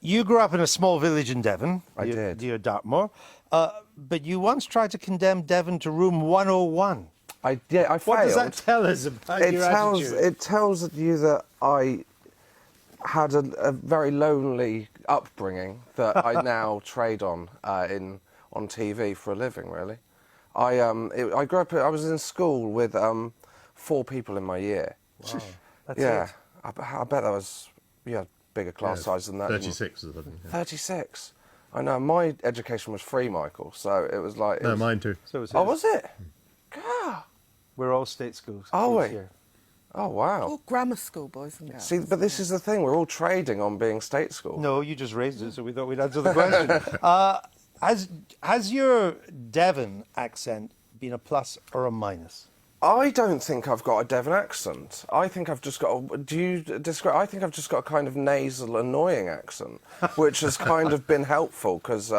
You grew up in a small village in Devon. I did. Near Dartmoor. But you once tried to condemn Devon to room 101. I failed. What does that tell us about your attitude? It tells you that I had a very lonely upbringing that I now trade on TV for a living, really. I grew up, I was in school with 4 people in my year. Wow. That's yeah, it. I bet that was, bigger class size than that. 36 or something. Yeah. 36. I know, my education was free, Michael, so it was like... No, mine too. So was Oh, was it? God. We're all state schools. Are we? Here. Oh, wow. All grammar school boys and girls. See, but this is the thing, we're all trading on being state school. No, you just raised it, so we thought we'd answer the question. Has your Devon accent been a plus or a minus? I don't think I've got a Devon accent. I think I've just got I think I've just got a kind of nasal, annoying accent, which has kind of been helpful, because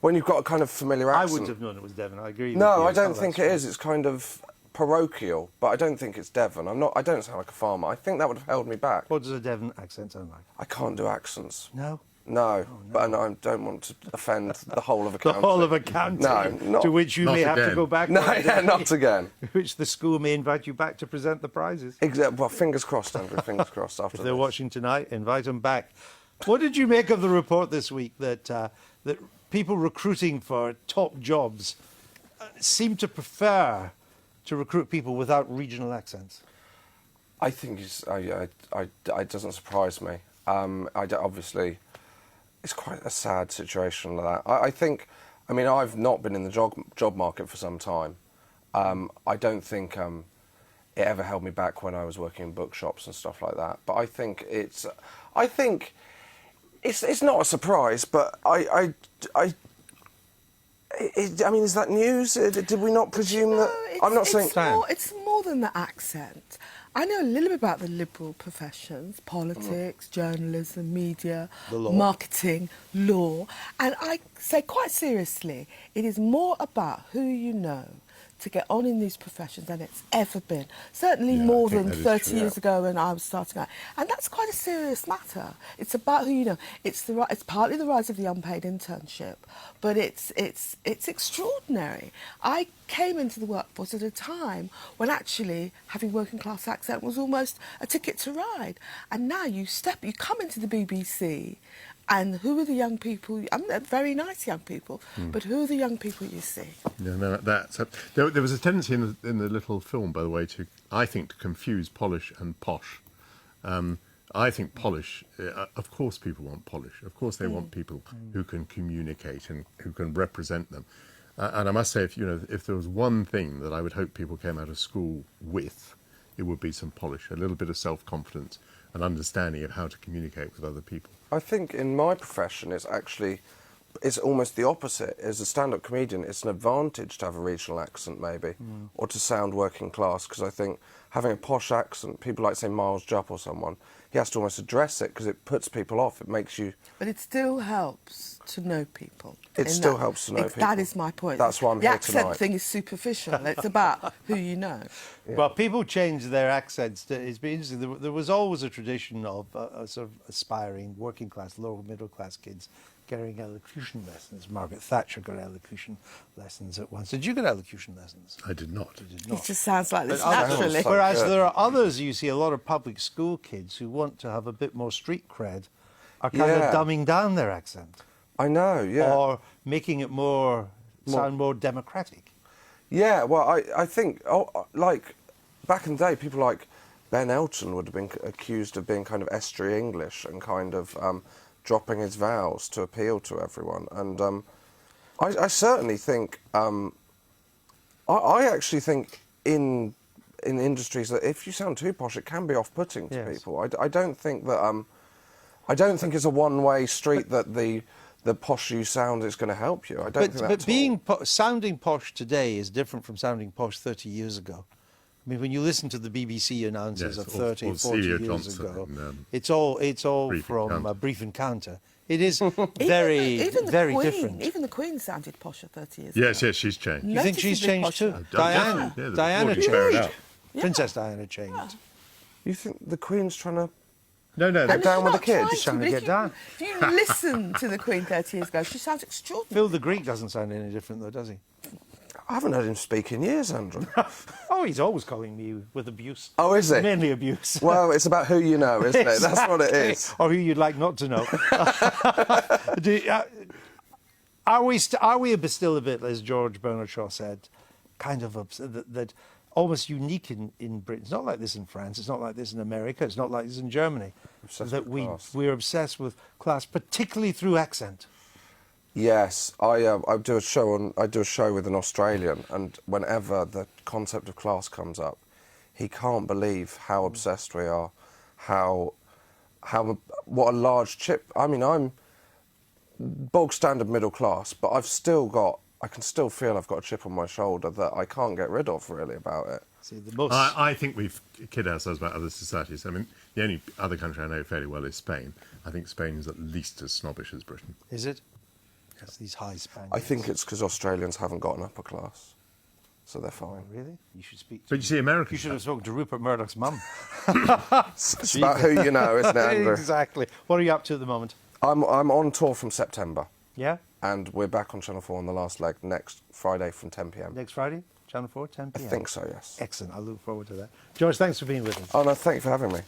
when you've got a kind of familiar accent... I wouldn't have known it was Devon, I agree. No, I don't think it is. It's kind of parochial, but I don't think it's Devon. I don't sound like a farmer. I think that would have held me back. What does a Devon accent sound like? I can't do accents. No? No, but I don't want to offend the whole of a county. The whole of a county? No, not... To which you may have to go back. No, yeah, not again. Which the school may invite you back to present the prizes. Exactly. Well, fingers crossed, Andrew, fingers crossed after If they're this. watching tonight, invite them back. What did you make of the report this week that that people recruiting for top jobs seem to prefer to recruit people without regional accents? I think it doesn't surprise me. Obviously, it's quite a sad situation like that. I mean, I've not been in the job market for some time. I don't think it ever held me back when I was working in bookshops and stuff like that. But I think it's not a surprise. But I mean, is that news? Did we not presume that? I'm not saying it's more than the accent. I know a little bit about the liberal professions, politics, journalism, media, marketing, law, and I say quite seriously, it is more about who you know to get on in these professions than it's ever been. Certainly more than 30 years ago when I was starting out. And that's quite a serious matter. It's about who you know. It's partly the rise of the unpaid internship, but it's extraordinary. I came into the workforce at a time when actually having working class accent was almost a ticket to ride. And now you come into the BBC, and who are the young people? I mean, they're very nice young people, but who are the young people you see? Yeah, no, there was a tendency in the little film, by the way, to confuse polish and posh. I think polish, of course people want polish. Of course they want people who can communicate and who can represent them. And I must say, if there was one thing that I would hope people came out of school with, it would be some polish, a little bit of self-confidence, an understanding of how to communicate with other people. I think in my profession it's almost the opposite. As a stand-up comedian, it's an advantage to have a regional accent maybe, or to sound working class, because I think having a posh accent, people like, say, Miles Jupp or someone, he has to almost address it because it puts people off. It makes you... But it still helps to know people. It still helps to know people. That is my point. That's why I'm here tonight. The accent thing is superficial. It's about who you know. Yeah. Well, people change their accents. It's been interesting. There was always a tradition of sort of aspiring working class, lower middle class kids getting elocution lessons. Margaret Thatcher got elocution lessons at once. Did you get elocution lessons? I did not. You did not. It just sounds like this naturally. Whereas there are others, you see a lot of public school kids who want to have a bit more street cred are kind of dumbing down their accent. I know, yeah. Or making it sound more democratic. Yeah, well, I think, like, back in the day, people like Ben Elton would have been accused of being kind of estuary English and kind of dropping his vowels to appeal to everyone. And I certainly think, I actually think in industries that if you sound too posh, it can be off-putting to people. I don't think that, I don't think it's a one-way street that the posh you sound is going to help you. I don't think But sounding posh today is different from sounding posh 30 years ago. I mean, when you listen to the BBC announcers of 30, 40 years ago, it's all from a Brief Encounter. It is very different. Even the Queen sounded posher 30 years ago. Yes, she's changed. You think she's changed too? Diana changed. Princess Diana changed. You think the Queen's trying to No, no, And down with the she's not kids. trying She's trying to but get if down. If you listen to the Queen 30 years ago, she sounds extraordinary. Phil the Greek doesn't sound any different, though, does he? I haven't heard him speak in years, Andrew. Oh, he's always calling me with abuse. Oh, is he? Mainly abuse. Well, it's about who you know, isn't it? That's what it is. Or who you'd like not to know. Are we still a bit, as George Bernard Shaw said, kind of that almost unique in Britain? It's not like this in France. It's not like this in America. It's not like this in Germany. Obsessed that with class. we're obsessed with class, particularly through accent. Yes, I do a show with an Australian, and whenever the concept of class comes up, he can't believe how obsessed we are, what a large chip. I mean, I'm bog standard middle class, but I can still feel I've got a chip on my shoulder that I can't get rid of really about it. See, the most I think we've kid ourselves about other societies. I mean, the only other country I know fairly well is Spain. I think Spain is at least as snobbish as Britain. is it? Yes, these high Spaniards. I think it's because Australians haven't got an upper class, so they're fine. Really, you should speak. But you see, Americans. You should have spoken to Rupert Murdoch's mum. It's about who you know, isn't it, Andrew? Exactly. What are you up to at the moment? I'm on tour from September, Yeah, and we're back on Channel 4 on the last leg next Friday from 10 p.m. next Friday, Channel 4, 10 I p.m. think so, yes. Excellent. I look forward to that. George, thanks for being with us. Oh no, thank you for having me.